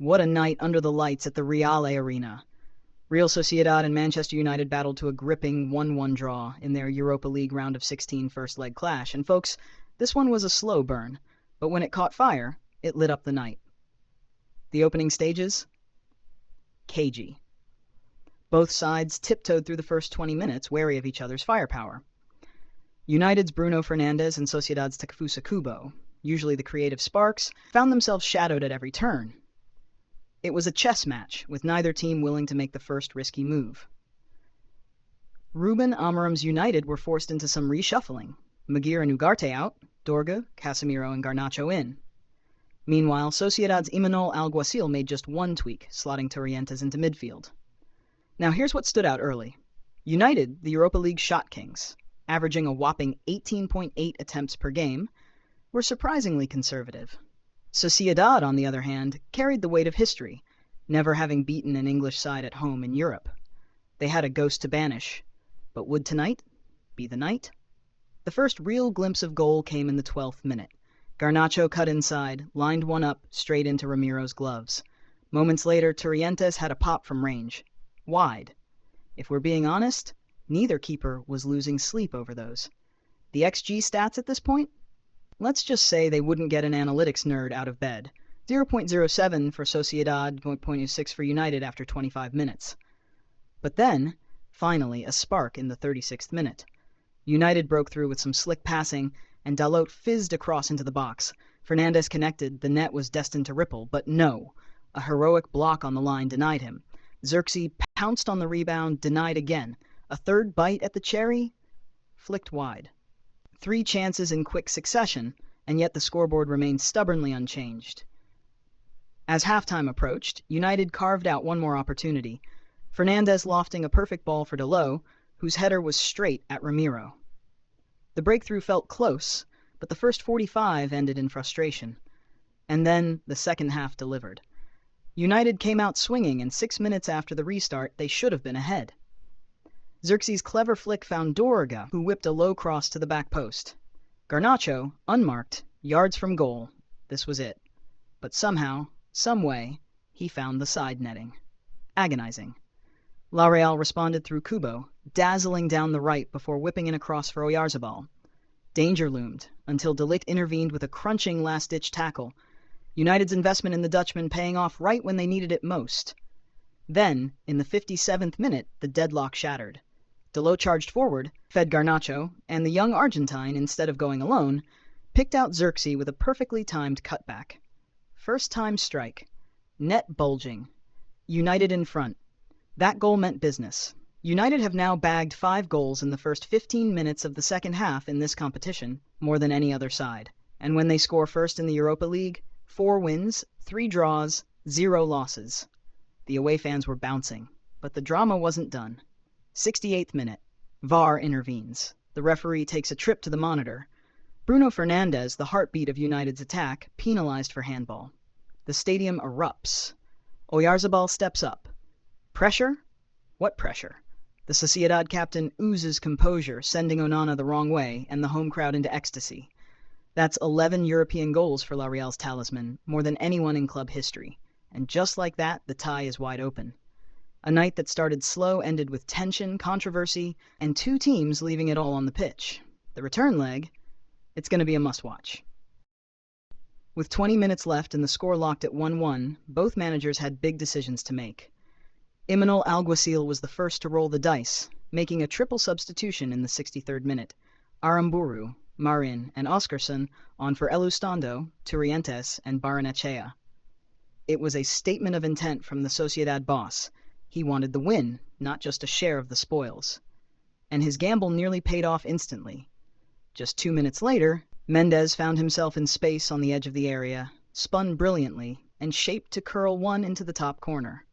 What a night under the lights at the Real Arena. Real Sociedad and Manchester United battled to a gripping 1-1 draw in their Europa League Round of 16 first-leg clash. And folks, this one was a slow burn, but when it caught fire, it lit up the night. The opening stages? Cagey. Both sides tiptoed through the first 20 minutes, wary of each other's firepower. United's Bruno Fernandes and Sociedad's Takefusa Kubo, usually the creative sparks, found themselves shadowed at every turn. It was a chess match, with neither team willing to make the first risky move. Ruben Amorim's United were forced into some reshuffling. Maguire and Ugarte out, Dorga, Casemiro and Garnacho in. Meanwhile, Sociedad's Imanol Alguacil made just one tweak, slotting Torrentes into midfield. Now here's what stood out early. United, the Europa League shot kings, averaging a whopping 18.8 attempts per game, were surprisingly conservative. Sociedad, on the other hand, carried the weight of history, never having beaten an English side at home in Europe. They had a ghost to banish, but would tonight be the night? The first real glimpse of goal came in the 12th minute. Garnacho cut inside, lined one up straight into Ramiro's gloves. Moments later, Torrentes had a pop from range. Wide. If we're being honest, neither keeper was losing sleep over those. The XG stats at this point? Let's just say they wouldn't get an analytics nerd out of bed. 0.07 for Sociedad, 0.06 for United after 25 minutes. But then, finally, a spark in the 36th minute. United broke through with some slick passing, and Dalot fizzed across into the box. Fernandes connected, the net was destined to ripple, but no. A heroic block on the line denied him. Zirkzee pounced on the rebound, denied again. A third bite at the cherry, flicked wide. 3 chances in quick succession, and yet the scoreboard remained stubbornly unchanged. As halftime approached, United carved out one more opportunity, Fernandes lofting a perfect ball for Dalot, whose header was straight at Ramiro. The breakthrough felt close, but the first 45 ended in frustration. And then the second half delivered. United came out swinging, and 6 minutes after the restart, they should have been ahead. Zirkzee's clever flick found Dorga, who whipped a low cross to the back post. Garnacho, unmarked, yards from goal. This was it. But somehow, some way, he found the side netting. Agonizing. La Real responded through Kubo, dazzling down the right before whipping in a cross for Oyarzabal. Danger loomed, until De Ligt intervened with a crunching last-ditch tackle. United's investment in the Dutchman paying off right when they needed it most. Then, in the 57th minute, the deadlock shattered. Dalot charged forward, fed Garnacho, and the young Argentine, instead of going alone, picked out Zirkzee with a perfectly timed cutback. First-time strike. Net bulging. United in front. That goal meant business. United have now bagged 5 goals in the first 15 minutes of the second half in this competition, more than any other side. And when they score first in the Europa League, 4 wins, 3 draws, 0 losses. The away fans were bouncing, but the drama wasn't done. 68th minute. VAR intervenes. The referee takes a trip to the monitor. Bruno Fernandes, the heartbeat of United's attack, penalized for handball. The stadium erupts. Oyarzabal steps up. Pressure? What pressure? The Sociedad captain oozes composure, sending Onana the wrong way and the home crowd into ecstasy. That's 11 European goals for La Real's talisman, more than anyone in club history. And just like that, the tie is wide open. A night that started slow ended with tension, controversy, and 2 teams leaving it all on the pitch. The return leg, it's going to be a must-watch. With 20 minutes left and the score locked at 1-1, both managers had big decisions to make. Imanol Alguacil was the first to roll the dice, making a triple substitution in the 63rd minute. Aramburu, Marin, and Oscarson on for Elustando, Torrentes, and Barrenechea. It was a statement of intent from the Sociedad boss. He wanted the win, not just a share of the spoils. And his gamble nearly paid off instantly. Just 2 minutes later, Mendes found himself in space on the edge of the area, spun brilliantly, and shaped to curl one into the top corner.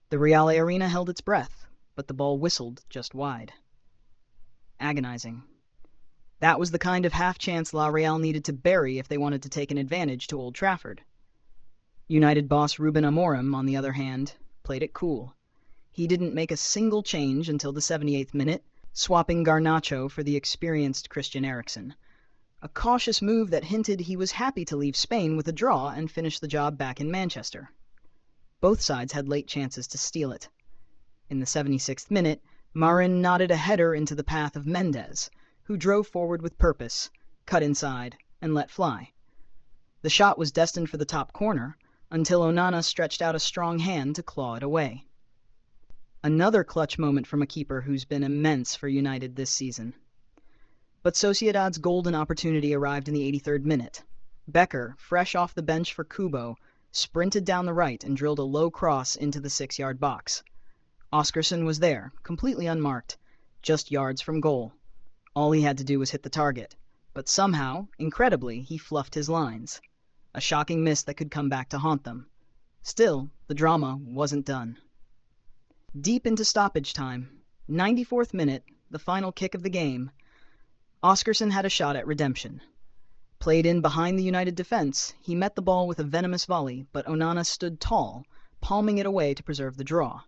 The Real Arena held its breath, but the ball whistled just wide. Agonizing. That was the kind of half-chance La Real needed to bury if they wanted to take an advantage to Old Trafford. United boss Ruben Amorim, on the other hand, played it cool. He didn't make a single change until the 78th minute, swapping Garnacho for the experienced Christian Eriksen. A cautious move that hinted he was happy to leave Spain with a draw and finish the job back in Manchester. Both sides had late chances to steal it. In the 76th minute, Marin nodded a header into the path of Mendes, who drove forward with purpose, cut inside, and let fly. The shot was destined for the top corner, until Onana stretched out a strong hand to claw it away. Another clutch moment from a keeper who's been immense for United this season. But Sociedad's golden opportunity arrived in the 83rd minute. Becker, fresh off the bench for Kubo, sprinted down the right and drilled a low cross into the 6-yard box. Oscarsson was there, completely unmarked, just yards from goal. All he had to do was hit the target, but somehow, incredibly, he fluffed his lines. A shocking miss that could come back to haunt them. Still, the drama wasn't done. Deep into stoppage time, 94th minute, the final kick of the game, Oscarsson had a shot at redemption. Played in behind the United defense, he met the ball with a venomous volley, but Onana stood tall, palming it away to preserve the draw.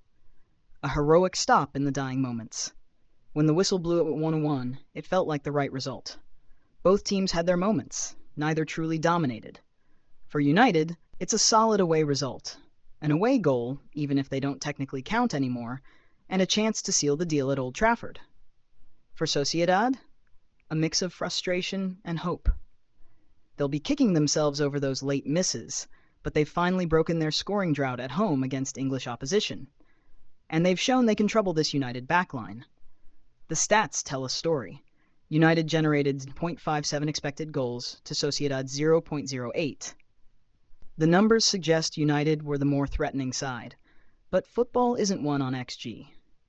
A heroic stop in the dying moments. When the whistle blew at 1-1, it felt like the right result. Both teams had their moments, neither truly dominated. For United, it's a solid away result. An away goal, even if they don't technically count anymore, and a chance to seal the deal at Old Trafford. For Sociedad, a mix of frustration and hope. They'll be kicking themselves over those late misses, but they've finally broken their scoring drought at home against English opposition. And they've shown they can trouble this United backline. The stats tell a story. United generated 0.57 expected goals to Sociedad's 0.08. The numbers suggest United were the more threatening side, but football isn't won on XG.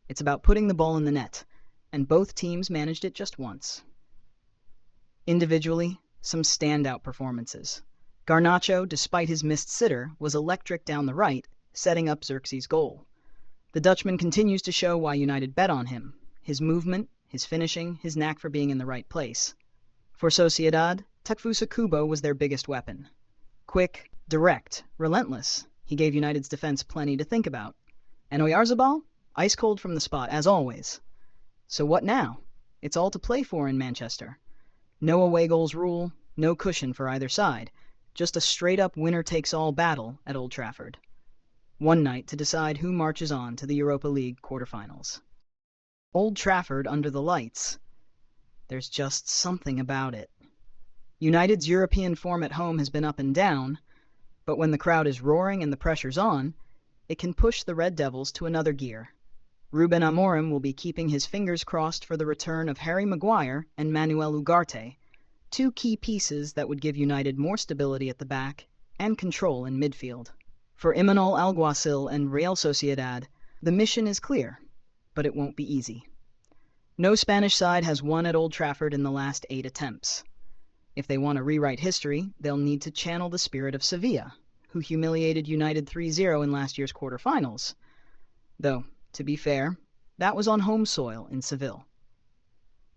It's about putting the ball in the net, and both teams managed it just once. Individually, some standout performances. Garnacho, despite his missed sitter, was electric down the right, setting up Zirkzee's goal. The Dutchman continues to show why United bet on him. His movement, his finishing, his knack for being in the right place. For Sociedad, Takefusa Kubo was their biggest weapon. Quick, direct, relentless, he gave United's defense plenty to think about. And Oyarzabal? Ice cold from the spot, as always. So what now? It's all to play for in Manchester. No away goals rule, no cushion for either side, just a straight-up winner-takes-all battle at Old Trafford. One night to decide who marches on to the Europa League quarterfinals. Old Trafford under the lights. There's just something about it. United's European form at home has been up and down, but when the crowd is roaring and the pressure's on, it can push the Red Devils to another gear. Ruben Amorim will be keeping his fingers crossed for the return of Harry Maguire and Manuel Ugarte, two key pieces that would give United more stability at the back and control in midfield. For Imanol Alguacil and Real Sociedad, the mission is clear, but it won't be easy. No Spanish side has won at Old Trafford in the last 8 attempts. If they want to rewrite history, they'll need to channel the spirit of Sevilla, who humiliated United 3-0 in last year's quarterfinals. Though, to be fair, that was on home soil in Seville.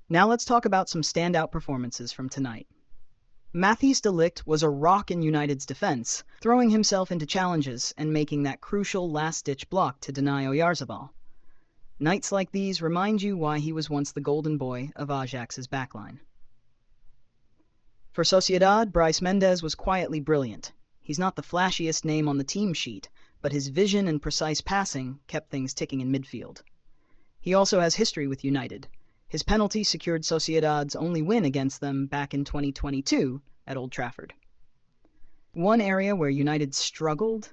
Now let's talk about some standout performances from tonight. Matthijs de Ligt was a rock in United's defense, throwing himself into challenges and making that crucial last-ditch block to deny Oyarzabal. Nights like these remind you why he was once the golden boy of Ajax's backline. For Sociedad, Brais Mendes was quietly brilliant. He's not the flashiest name on the team sheet, but his vision and precise passing kept things ticking in midfield. He also has history with United. His penalty secured Sociedad's only win against them back in 2022 at Old Trafford. One area where United struggled?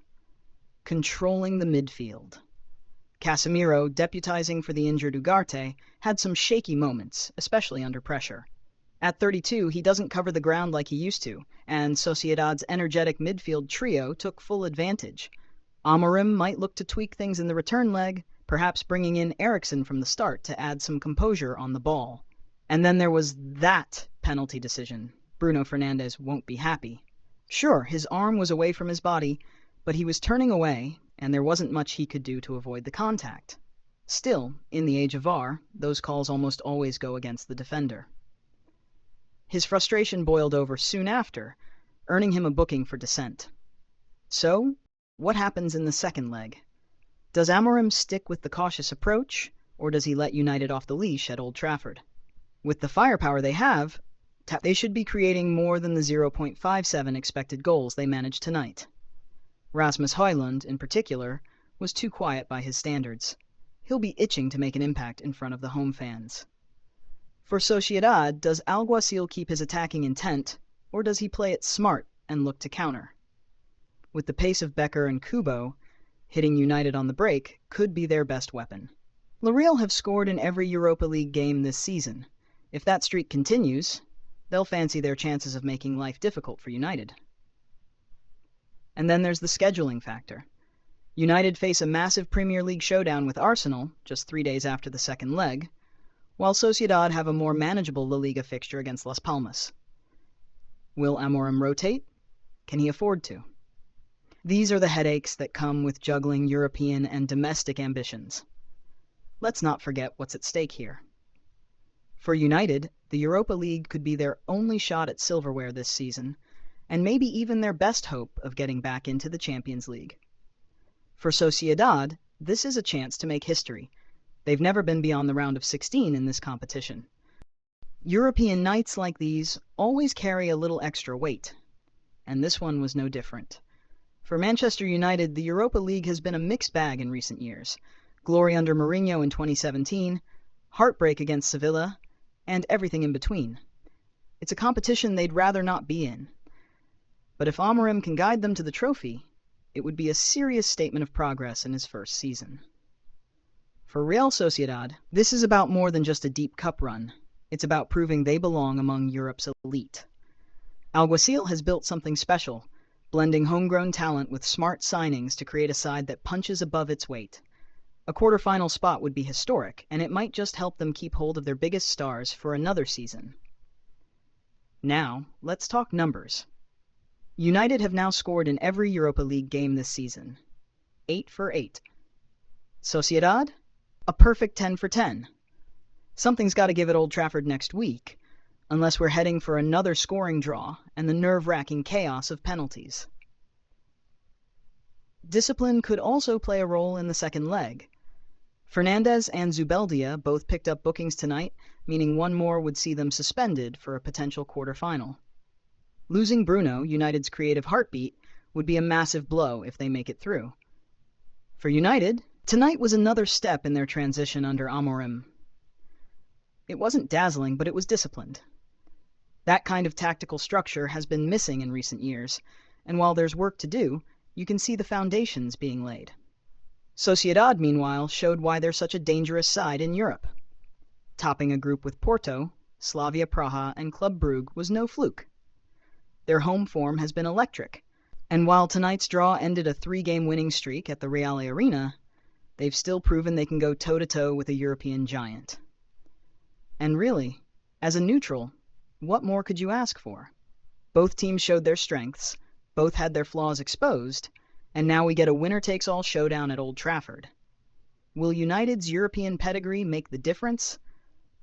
Controlling the midfield. Casemiro, deputizing for the injured Ugarte, had some shaky moments, especially under pressure. At 32, he doesn't cover the ground like he used to, and Sociedad's energetic midfield trio took full advantage. Amorim might look to tweak things in the return leg, perhaps bringing in Eriksen from the start to add some composure on the ball. And then there was that penalty decision. Bruno Fernandes won't be happy. Sure, his arm was away from his body, but he was turning away, and there wasn't much he could do to avoid the contact. Still, in the age of VAR, those calls almost always go against the defender. His frustration boiled over soon after, earning him a booking for dissent. So, what happens in the second leg? Does Amorim stick with the cautious approach, or does he let United off the leash at Old Trafford? With the firepower they have, they should be creating more than the 0.57 expected goals they managed tonight. Rasmus Højlund, in particular, was too quiet by his standards. He'll be itching to make an impact in front of the home fans. For Sociedad, does Alguacil keep his attacking intent, or does he play it smart and look to counter? With the pace of Becker and Kubo, hitting United on the break could be their best weapon. L'Oreal have scored in every Europa League game this season. If that streak continues, they'll fancy their chances of making life difficult for United. And then there's the scheduling factor. United face a massive Premier League showdown with Arsenal just 3 days after the second leg, while Sociedad have a more manageable La Liga fixture against Las Palmas. Will Amorim rotate? Can he afford to? These are the headaches that come with juggling European and domestic ambitions. Let's not forget what's at stake here. For United, the Europa League could be their only shot at silverware this season, and maybe even their best hope of getting back into the Champions League. For Sociedad, this is a chance to make history. They've never been beyond the round of 16 in this competition. European nights like these always carry a little extra weight, and this one was no different. For Manchester United, the Europa League has been a mixed bag in recent years. Glory under Mourinho in 2017, heartbreak against Sevilla, and everything in between. It's a competition they'd rather not be in. But if Amorim can guide them to the trophy, it would be a serious statement of progress in his first season. For Real Sociedad, this is about more than just a deep cup run. It's about proving they belong among Europe's elite. Alguacil has built something special, blending homegrown talent with smart signings to create a side that punches above its weight. A quarter-final spot would be historic, and it might just help them keep hold of their biggest stars for another season. Now, let's talk numbers. United have now scored in every Europa League game this season. 8 for 8. Sociedad? A perfect 10 for 10. Something's got to give at Old Trafford next week, unless we're heading for another scoring draw and the nerve-wracking chaos of penalties. Discipline could also play a role in the second leg. Fernandez and Zubeldia both picked up bookings tonight, meaning one more would see them suspended for a potential quarter-final. Losing Bruno, United's creative heartbeat, would be a massive blow if they make it through. For United, tonight was another step in their transition under Amorim. It wasn't dazzling, but it was disciplined. That kind of tactical structure has been missing in recent years, and while there's work to do, you can see the foundations being laid. Sociedad, meanwhile, showed why they're such a dangerous side in Europe. Topping a group with Porto, Slavia Praha, and Club Brugge was no fluke. Their home form has been electric, and while tonight's draw ended a 3-game winning streak at the Reale Arena, they've still proven they can go toe-to-toe with a European giant. And really, as a neutral, what more could you ask for? Both teams showed their strengths, both had their flaws exposed, and now we get a winner-takes-all showdown at Old Trafford. Will United's European pedigree make the difference,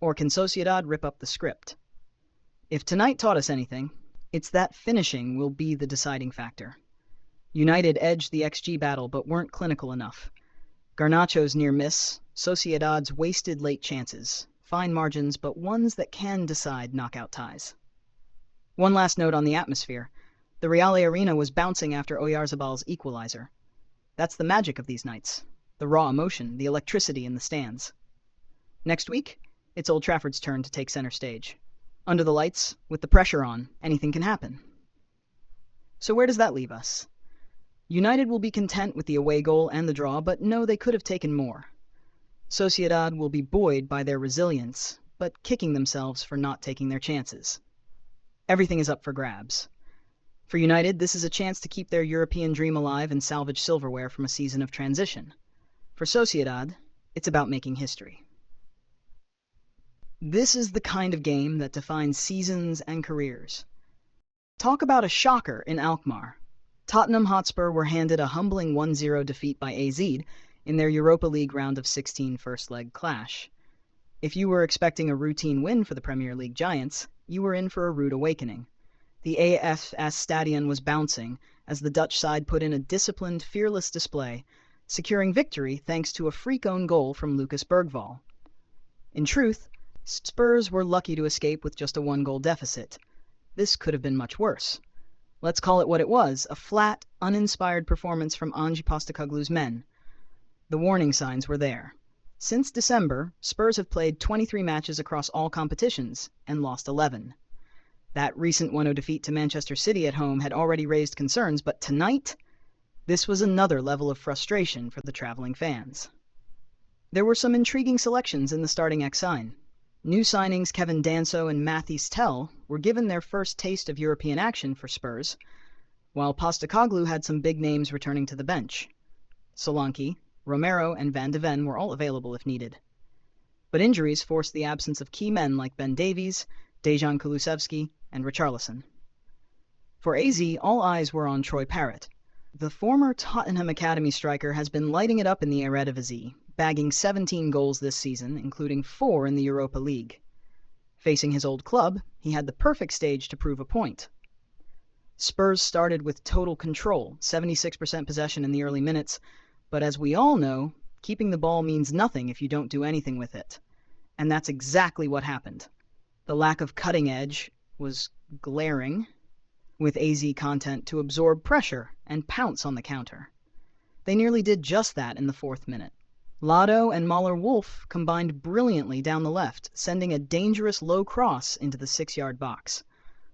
or can Sociedad rip up the script? If tonight taught us anything, it's that finishing will be the deciding factor. United edged the XG battle but weren't clinical enough. Garnacho's near miss, Sociedad's wasted late chances, fine margins but ones that can decide knockout ties. One last note on the atmosphere. The Reale Arena was bouncing after Oyarzabal's equalizer. That's the magic of these nights, the raw emotion, the electricity in the stands. Next week, it's Old Trafford's turn to take center stage. Under the lights, with the pressure on, anything can happen. So where does that leave us? United will be content with the away goal and the draw, but know they could have taken more. Sociedad will be buoyed by their resilience, but kicking themselves for not taking their chances. Everything is up for grabs. For United, this is a chance to keep their European dream alive and salvage silverware from a season of transition. For Sociedad, it's about making history. This is the kind of game that defines seasons and careers. Talk about a shocker in Alkmaar. Tottenham Hotspur were handed a humbling 1-0 defeat by AZ in their Europa League Round of 16 first-leg clash. If you were expecting a routine win for the Premier League Giants, you were in for a rude awakening. The AFS Stadion was bouncing as the Dutch side put in a disciplined, fearless display, securing victory thanks to a freak-own goal from Bergvall. In truth, Spurs were lucky to escape with just a 1-goal deficit. This could have been much worse. Let's call it what it was, a flat, uninspired performance from Ange Postecoglou's men. The warning signs were there. Since December, Spurs have played 23 matches across all competitions and lost 11. That recent 1-0 defeat to Manchester City at home had already raised concerns, but tonight, this was another level of frustration for the travelling fans. There were some intriguing selections in the starting X-Sign. New signings Kevin Danso and Mathys Tel were given their first taste of European action for Spurs, while Postecoglou had some big names returning to the bench. Solanke, Romero and Van de Ven were all available if needed. But injuries forced the absence of key men like Ben Davies, Dejan Kulusevski, and Richarlison. For AZ, all eyes were on Troy Parrott. The former Tottenham Academy striker has been lighting it up in the Eredivisie, bagging 17 goals this season, including 4 in the Europa League. Facing his old club, he had the perfect stage to prove a point. Spurs started with total control, 76% possession in the early minutes, but as we all know, keeping the ball means nothing if you don't do anything with it. And that's exactly what happened. The lack of cutting edge was glaring, with AZ content to absorb pressure and pounce on the counter. They nearly did just that in the 4th minute. Lado and Mahler-Wolf combined brilliantly down the left, sending a dangerous low cross into the 6-yard box.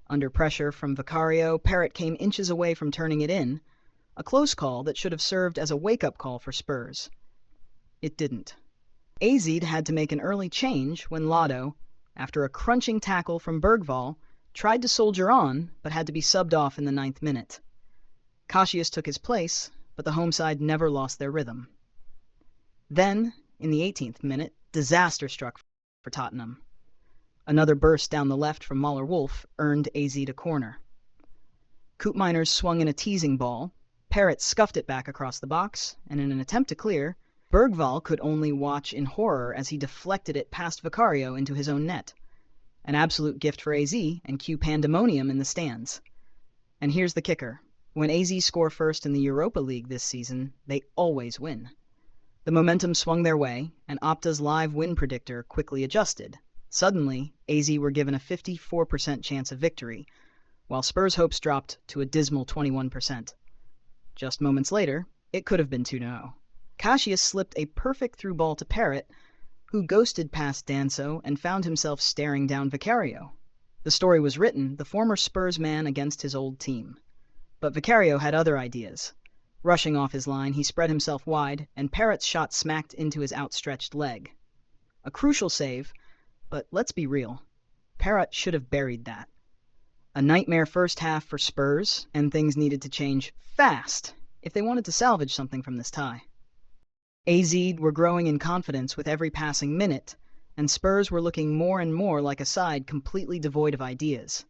Under pressure from Vicario, Parrott came inches away from turning it in, a close call that should have served as a wake-up call for Spurs. It didn't. AZ had to make an early change when Lado, after a crunching tackle from Bergvall, tried to soldier on, but had to be subbed off in the 9th minute. Cassius took his place, but the home side never lost their rhythm. Then, in the 18th minute, disaster struck for Tottenham. Another burst down the left from Mahler-Wolf earned AZ a corner. Koopmeiners swung in a teasing ball, Parrott scuffed it back across the box, and in an attempt to clear, Bergvall could only watch in horror as he deflected it past Vicario into his own net. An absolute gift for AZ and cue pandemonium in the stands. And here's the kicker. When AZ score first in the Europa League this season, they always win. The momentum swung their way, and Opta's live win predictor quickly adjusted. Suddenly, AZ were given a 54% chance of victory, while Spurs' hopes dropped to a dismal 21%. Just moments later, it could have been 2-0. Cassius slipped a perfect through ball to Parrott, who ghosted past Danso and found himself staring down Vicario. The story was written, the former Spurs man against his old team. But Vicario had other ideas. Rushing off his line, he spread himself wide, and Parrott's shot smacked into his outstretched leg. A crucial save, but let's be real. Parrott should have buried that. A nightmare first half for Spurs, and things needed to change fast if they wanted to salvage something from this tie. AZ were growing in confidence with every passing minute, and Spurs were looking more and more like a side completely devoid of ideas.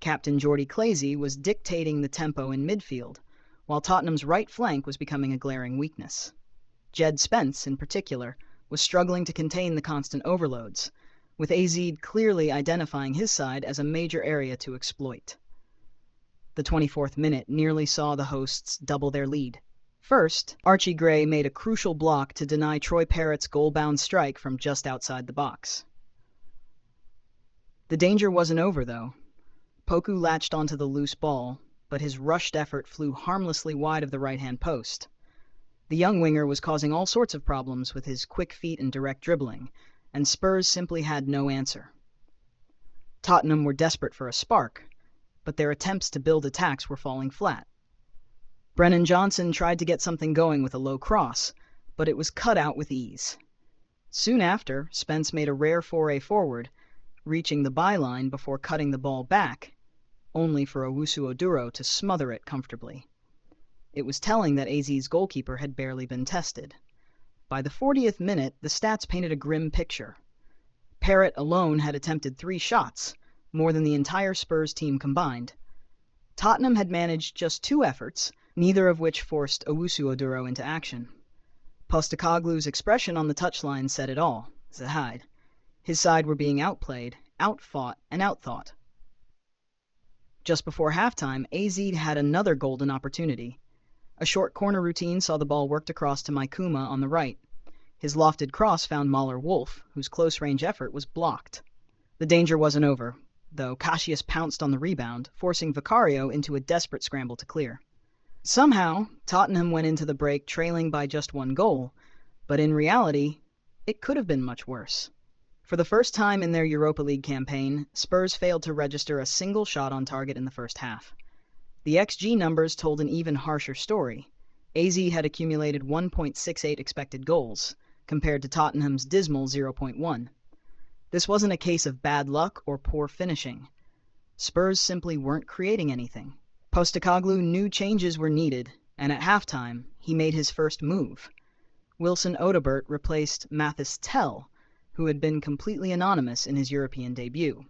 Captain Jordi Clazy was dictating the tempo in midfield, while Tottenham's right flank was becoming a glaring weakness. Jed Spence, in particular, was struggling to contain the constant overloads, with AZ clearly identifying his side as a major area to exploit. The 24th minute nearly saw the hosts double their lead. First, Archie Gray made a crucial block to deny Troy Parrott's goal-bound strike from just outside the box. The danger wasn't over, though. Poku latched onto the loose ball, but his rushed effort flew harmlessly wide of the right-hand post. The young winger was causing all sorts of problems with his quick feet and direct dribbling, and Spurs simply had no answer. Tottenham were desperate for a spark, but their attempts to build attacks were falling flat. Brennan Johnson tried to get something going with a low cross, but it was cut out with ease. Soon after, Spence made a rare foray forward, reaching the byline before cutting the ball back, only for Owusu-Oduro to smother it comfortably. It was telling that AZ's goalkeeper had barely been tested. By the 40th minute, the stats painted a grim picture. Parrott alone had attempted 3 shots, more than the entire Spurs team combined. Tottenham had managed just 2 efforts, neither of which forced Owusu-Oduro into action. Postecoglou's expression on the touchline said it all. Zahid. His side were being outplayed, outfought, and outthought. Just before halftime, AZ had another golden opportunity. A short corner routine saw the ball worked across to Maikuma on the right. His lofted cross found Mahler-Wolf, whose close-range effort was blocked. The danger wasn't over, though Cassius pounced on the rebound, forcing Vicario into a desperate scramble to clear. Somehow, Tottenham went into the break trailing by just 1 goal, but in reality, it could have been much worse. For the first time in their Europa League campaign, Spurs failed to register a single shot on target in the first half. The XG numbers told an even harsher story. AZ had accumulated 1.68 expected goals, compared to Tottenham's dismal 0.1. This wasn't a case of bad luck or poor finishing. Spurs simply weren't creating anything. Postecoglou knew changes were needed, and at halftime, he made his first move. Wilson Odobert replaced Mathis Tell, who had been completely anonymous in his European debut.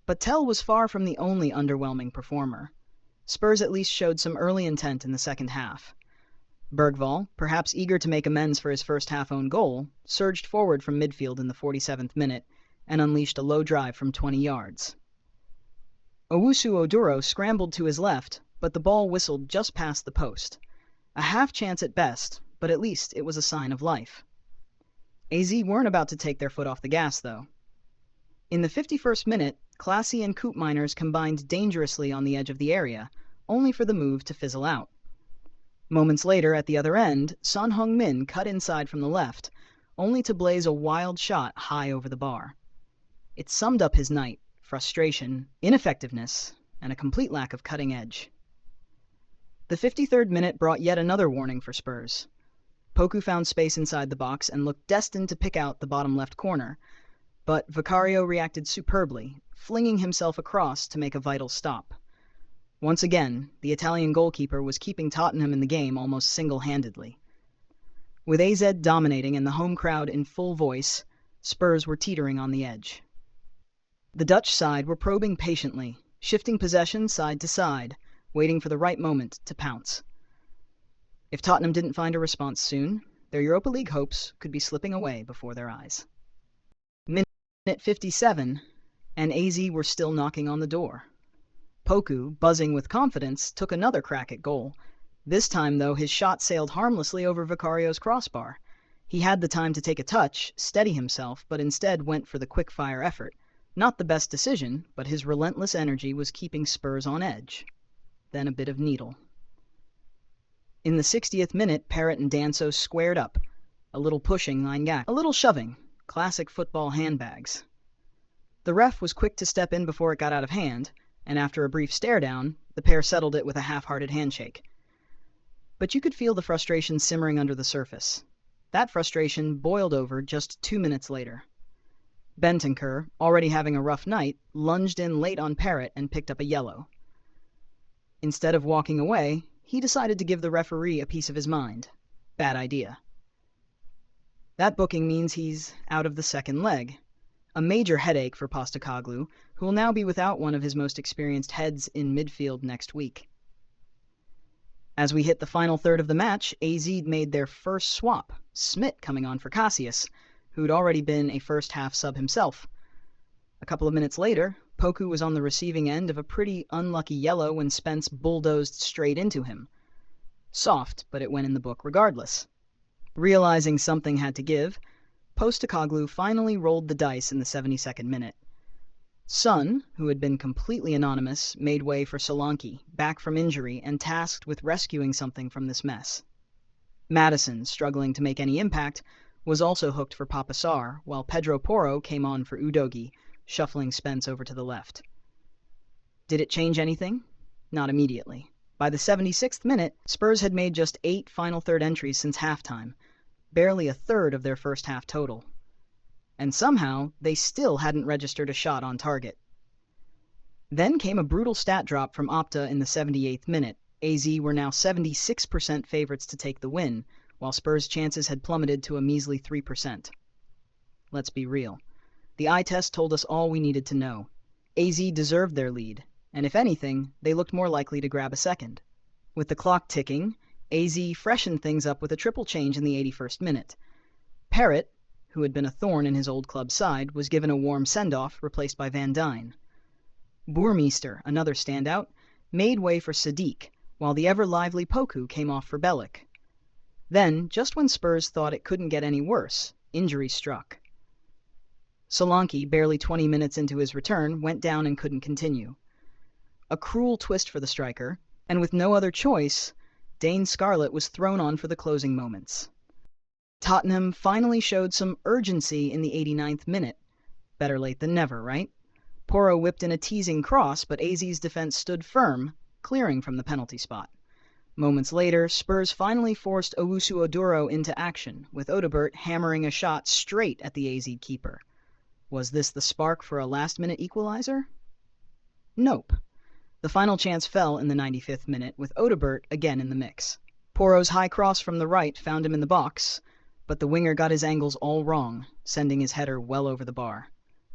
But Tell was far from the only underwhelming performer. Spurs at least showed some early intent in the second half. Bergvall, perhaps eager to make amends for his first half own goal, surged forward from midfield in the 47th minute and unleashed a low drive from 20 yards. Owusu Oduro scrambled to his left, but the ball whistled just past the post. A half chance at best, but at least it was a sign of life. AZ weren't about to take their foot off the gas, though. In the 51st minute, Classy and Koopmeiners combined dangerously on the edge of the area, only for the move to fizzle out. Moments later, at the other end, Son Heung-min cut inside from the left, only to blaze a wild shot high over the bar. It summed up his night: frustration, ineffectiveness, and a complete lack of cutting edge. The 53rd minute brought yet another warning for Spurs. Poku found space inside the box and looked destined to pick out the bottom left corner, but Vicario reacted superbly, flinging himself across to make a vital stop. Once again, the Italian goalkeeper was keeping Tottenham in the game almost single-handedly. With AZ dominating and the home crowd in full voice, Spurs were teetering on the edge. The Dutch side were probing patiently, shifting possession side to side, waiting for the right moment to pounce. If Tottenham didn't find a response soon, their Europa League hopes could be slipping away before their eyes. Minute 57, and AZ were still knocking on the door. Poku, buzzing with confidence, took another crack at goal. This time, though, his shot sailed harmlessly over Vicario's crossbar. He had the time to take a touch, steady himself, but instead went for the quick-fire effort. Not the best decision, but his relentless energy was keeping Spurs on edge. Then a bit of needle. In the 60th minute, Parrott and Danso squared up. A little pushing, line-gack, a little shoving. Classic football handbags. The ref was quick to step in before it got out of hand, and after a brief stare-down, the pair settled it with a half-hearted handshake. But you could feel the frustration simmering under the surface. That frustration boiled over just 2 minutes later. Bentancur, already having a rough night, lunged in late on Parrott and picked up a yellow. Instead of walking away, he decided to give the referee a piece of his mind. Bad idea. That booking means he's out of the second leg. A major headache for Postecoglou, who will now be without one of his most experienced heads in midfield next week. As we hit the final third of the match, AZ made their first swap, Smith coming on for Cassius, who'd already been a first-half sub himself. A couple of minutes later, Poku was on the receiving end of a pretty unlucky yellow when Spence bulldozed straight into him. Soft, but it went in the book regardless. Realizing something had to give, Postecoglou finally rolled the dice in the 72nd minute. Son, who had been completely anonymous, made way for Solanke, back from injury and tasked with rescuing something from this mess. Madison, struggling to make any impact, was also hooked for Papa Sarr, while Pedro Porro came on for Udogi, shuffling Spence over to the left. Did it change anything? Not immediately. By the 76th minute, Spurs had made just 8 final third entries since halftime, barely a third of their first half total. And somehow, they still hadn't registered a shot on target. Then came a brutal stat drop from Opta in the 78th minute. AZ were now 76% favorites to take the win, while Spurs' chances had plummeted to a measly 3%. Let's be real. The eye test told us all we needed to know. AZ deserved their lead, and if anything, they looked more likely to grab a second. With the clock ticking, AZ freshened things up with a triple change in the 81st minute. Parrott, who had been a thorn in his old club's side, was given a warm send-off, replaced by Van Dine. Boermeester, another standout, made way for Sadiq, while the ever-lively Poku came off for Bellick. Then, just when Spurs thought it couldn't get any worse, injury struck. Solanke, barely 20 minutes into his return, went down and couldn't continue. A cruel twist for the striker, and with no other choice, Dane Scarlett was thrown on for the closing moments. Tottenham finally showed some urgency in the 89th minute. Better late than never, right? Porro whipped in a teasing cross, but AZ's defense stood firm, clearing from the penalty spot. Moments later, Spurs finally forced Owusu-Oduro into action, with Odobert hammering a shot straight at the AZ keeper. Was this the spark for a last-minute equalizer? Nope. The final chance fell in the 95th minute, with Odobert again in the mix. Porro's high cross from the right found him in the box, but the winger got his angles all wrong, sending his header well over the bar.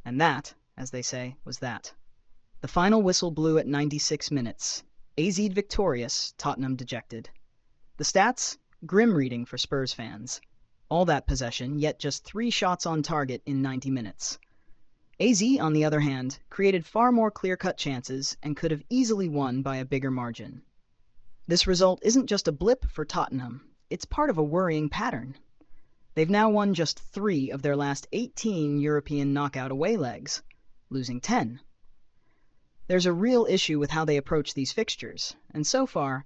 And that, as they say, was that. The final whistle blew at 96 minutes. AZ victorious, Tottenham dejected. The stats? Grim reading for Spurs fans. All that possession, yet just 3 shots on target in 90 minutes. AZ, on the other hand, created far more clear-cut chances and could have easily won by a bigger margin. This result isn't just a blip for Tottenham, it's part of a worrying pattern. They've now won just 3 of their last 18 European knockout away legs, losing 10. There's a real issue with how they approach these fixtures, and so far,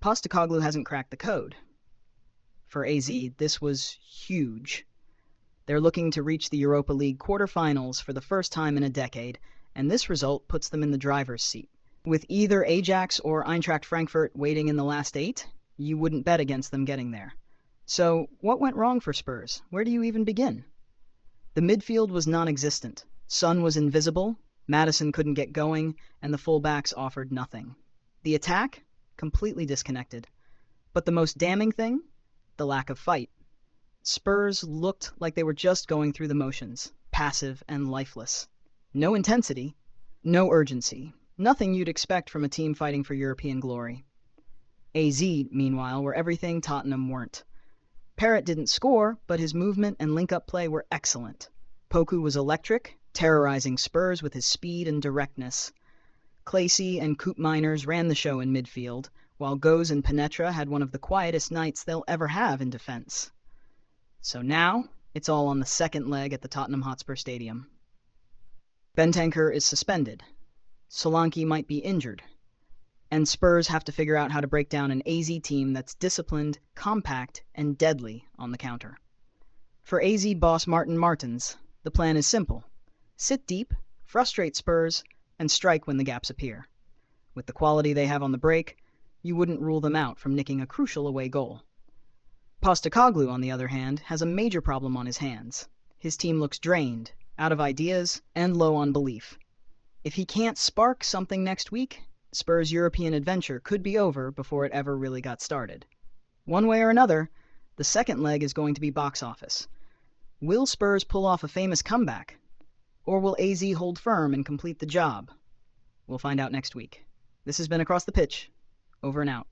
Postecoglou hasn't cracked the code. For AZ, this was huge. They're looking to reach the Europa League quarter-finals for the first time in a decade, and this result puts them in the driver's seat. With either Ajax or Eintracht Frankfurt waiting in the last 8, you wouldn't bet against them getting there. So, what went wrong for Spurs? Where do you even begin? The midfield was non-existent. Son was invisible, Maddison couldn't get going, and the fullbacks offered nothing. The attack? Completely disconnected. But the most damning thing? The lack of fight. Spurs looked like they were just going through the motions, passive and lifeless. No intensity, no urgency, nothing you'd expect from a team fighting for European glory. AZ, meanwhile, were everything Tottenham weren't. Parrott didn't score, but his movement and link-up play were excellent. Poku was electric, terrorizing Spurs with his speed and directness. Clacy and Koop Miners ran the show in midfield, while Goes and Penetra had one of the quietest nights they'll ever have in defense. So now, it's all on the second leg at the Tottenham Hotspur Stadium. Bentancur is suspended. Solanke might be injured. And Spurs have to figure out how to break down an AZ team that's disciplined, compact, and deadly on the counter. For AZ boss Martin Martins, the plan is simple. Sit deep, frustrate Spurs, and strike when the gaps appear. With the quality they have on the break, you wouldn't rule them out from nicking a crucial away goal. Postecoglou, on the other hand, has a major problem on his hands. His team looks drained, out of ideas, and low on belief. If he can't spark something next week, Spurs' European adventure could be over before it ever really got started. One way or another, the second leg is going to be box office. Will Spurs pull off a famous comeback? Or will AZ hold firm and complete the job? We'll find out next week. This has been Across the Pitch. Over and out.